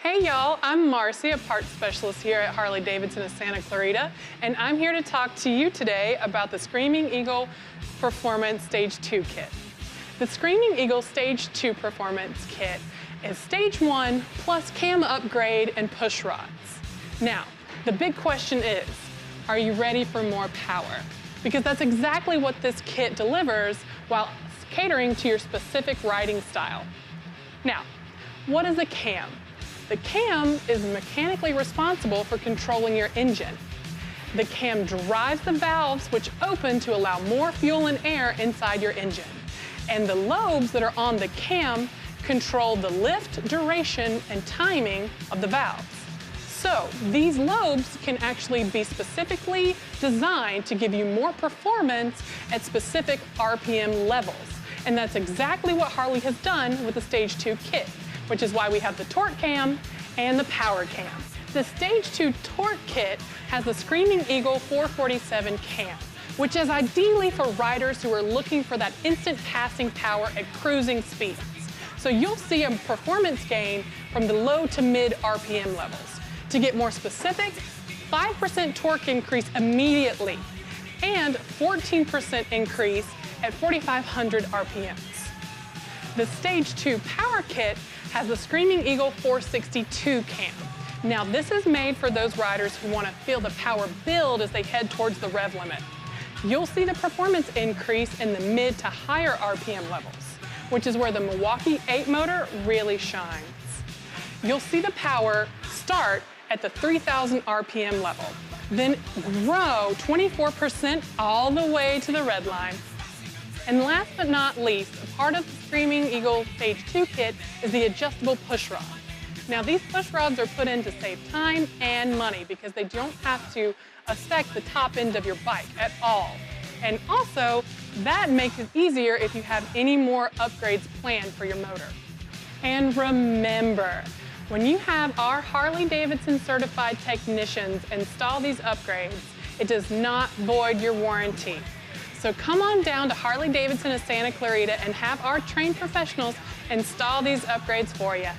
Hey y'all, I'm Marcie, a parts specialist here at Harley-Davidson of Santa Clarita, and I'm here to talk to you today about the Screamin Eagle Performance Stage 2 Kit. The Screamin Eagle Stage 2 Performance Kit is Stage 1 plus cam upgrade and push rods. Now, the big question is, are you ready for more power? Because that's exactly what this kit delivers while catering to your specific riding style. Now, what is a cam? The cam is mechanically responsible for controlling your engine. The cam drives the valves which open to allow more fuel and air inside your engine. And the lobes that are on the cam control the lift, duration, and timing of the valves. So these lobes can actually be specifically designed to give you more performance at specific RPM levels. And that's exactly what Harley has done with the Stage 2 kit, which is why we have the torque cam and the power cam. The Stage 2 torque kit has the Screamin Eagle 447 cam, which is ideally for riders who are looking for that instant passing power at cruising speeds. So you'll see a performance gain from the low to mid RPM levels. To get more specific, 5% torque increase immediately and 14% increase at 4,500 RPMs. The Stage 2 power kit has the Screamin Eagle 462 cam. Now this is made for those riders who want to feel the power build as they head towards the rev limit. You'll see the performance increase in the mid to higher RPM levels, which is where the Milwaukee 8 motor really shines. You'll see the power start at the 3,000 RPM level, then grow 24% all the way to the red line. And last but not least, a part of the Screamin Eagle Stage 2 kit is the adjustable push rod. Now these push rods are put in to save time and money because they don't have to affect the top end of your bike at all. And also, that makes it easier if you have any more upgrades planned for your motor. And remember, when you have our Harley-Davidson certified technicians install these upgrades, it does not void your warranty. So come on down to Harley-Davidson of Santa Clarita and have our trained professionals install these upgrades for you.